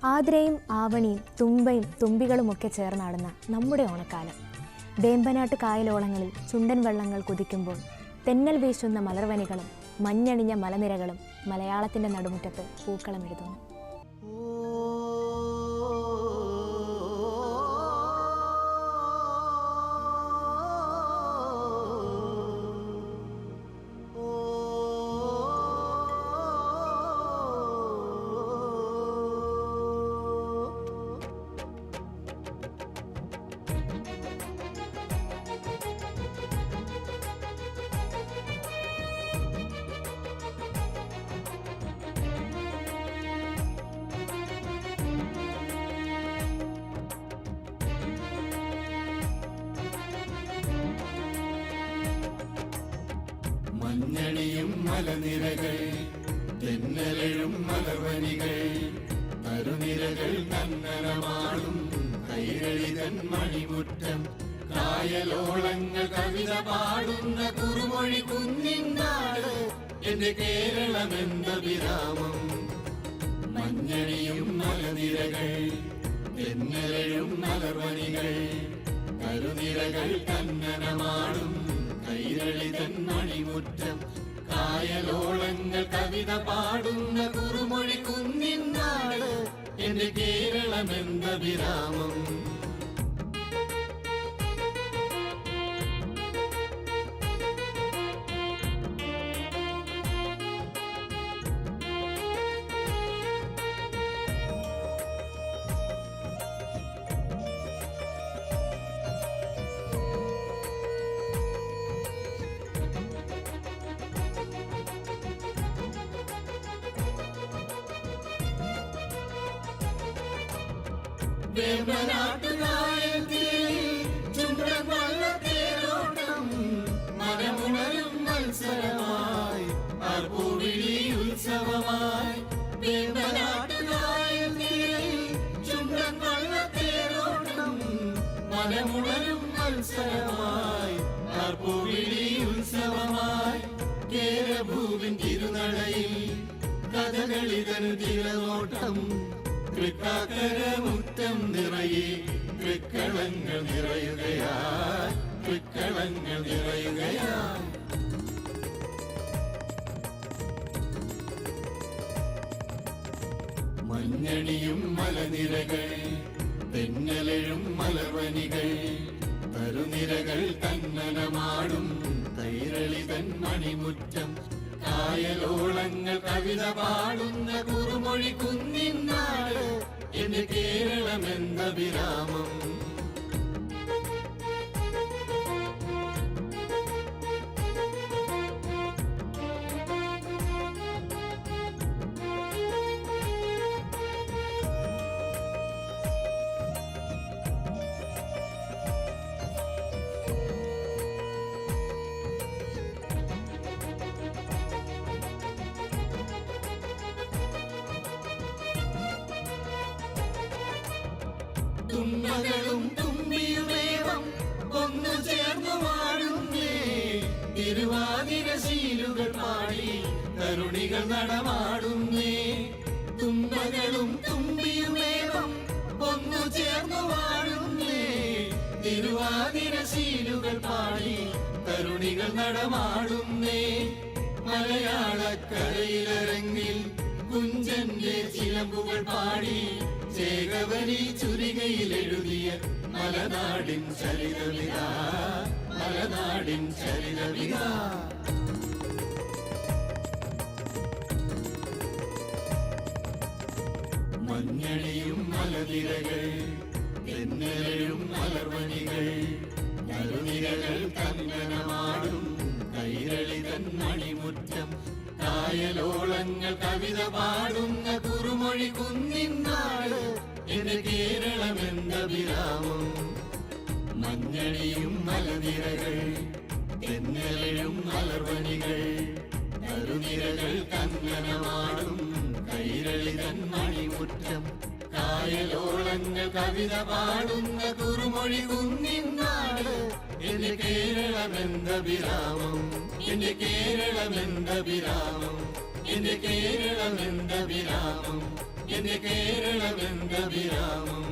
ആതിരയും ആവണിയും തുമ്പയും തുമ്പികളുമൊക്കെ ചേർന്നാടുന്ന നമ്മുടെ ഓണക്കാലം. വേമ്പനാട്ട് കായലോളങ്ങളിൽ ചുണ്ടൻ വെള്ളങ്ങൾ കുതിക്കുമ്പോൾ തെന്നൽ വീശുന്ന മലർവനികളും മഞ്ഞണിഞ്ഞ മലനിരകളും മലയാളത്തിൻ്റെ നടുമുറ്റത്ത് പൂക്കളമെഴുതുന്നു. മഞ്ഞണിയും മലനിരകൾ, തെന്നലും മലർവനികൾ, തരുനിരകൾ നന്നനമാടും കൈരളിതൻ മണിമുറ്റം, കായലോളങ്ങൾ കവിത പാടുന്ന കുറുമൊഴി കുഞ്ഞിനാട് എന്റെ കേരളമെന്ന വിരാമം. മഞ്ഞണിയും മലനിരകൾ, തെന്നലും മലർവനികൾ, തരുനിരകൾ നന്നനമാടും കൈരളിതൻ മണിമുറ്റം, കായലോളങ്ങൾ കവിത പാടുന്ന കുറുമൊഴി കുഞ്ഞിനാട് എന്റെ കേരളമെന്ന വിരാമം. മനമുണരും മത്സരമായി ആർപ്പൂവിളി ഉത്സവമായി, മനമുണരും മത്സരമായി ആർപ്പൂവിളി ഉത്സവമായി, കേരഭൂവിൻ തിരുനടയിൽ കഥകളിതൻ തിരനോട്ടം, തൃക്കാക്കരമുറ്റം നിറയെ തൃക്കളങ്ങൾ നിറയുകയായി, തൃക്കളങ്ങൾ നിറയുകയായി. മഞ്ഞണിയും മലനിരകൾ, തെന്നലും മലർവനികൾ, തരുനിരകൾ തന്നനമാടും കൈരളിതൻ മണിമുറ്റം, കായലോളങ്ങൾ കവിത പാടുന്ന കുറുമൊഴി കുഞ്ഞിനാട് എന്റെ കേരളമെന്ന വിരാമം. തുമ്പകളും തുമ്പിയുമേവം ഒന്നു ചേർന്നു വാഴുന്നേ, തിരുവാതിരശീലുകൾ പാടി തരുണികൾ നടമാടുന്നേ. തുമ്പകളും തുമ്പിയുമേവം ഒന്നു ചേർന്നു വാഴുന്നേ, തിരുവാതിരശീലുകൾ പാടി തരുണികൾ നടമാടുന്നേ. മലയാളക്കരയിലരങ്ങിൽ കുഞ്ചന്റെ ചിലമ്പുകൾ പാടി ചേകവരി ചുരികയിൽ എഴുതിയ മലനാടിൻ ചരിതമിതാ, മലനാടിൻ ചരിതമിതാ. മഞ്ഞണിയും മലനിരകൾ, തെന്നലും മലർവനികൾ, തരുനിരകൾ കന്നനമാടും കൈരളിതൻ മണിമുറ്റം, കായലോളങ്ങൾ കവിത പാടുന്ന കുറുമൊഴി കുഞ്ഞിനാട് എന്റെ കേരളമെന്ന വിരാമം. മഞ്ഞണിയും മലനിരകൾ, തെന്നലും മലർവനികൾ, തരുനിരകൾ കന്നനമാടും കൈരളിതൻ മണിമുറ്റം, കായലോളങ്ങൾ കവിത പാടുന്ന കുറുമൊഴി കുഞ്ഞിനാട് എന്റെ കേരളമെന്ന വിരാമം, എന്റെ കേരളമെന്ന വിരാമം, എന്റെ കേരളമെന്ന വിരാമം, എന്റെ കേരള കാലമെന്തഭിരാമം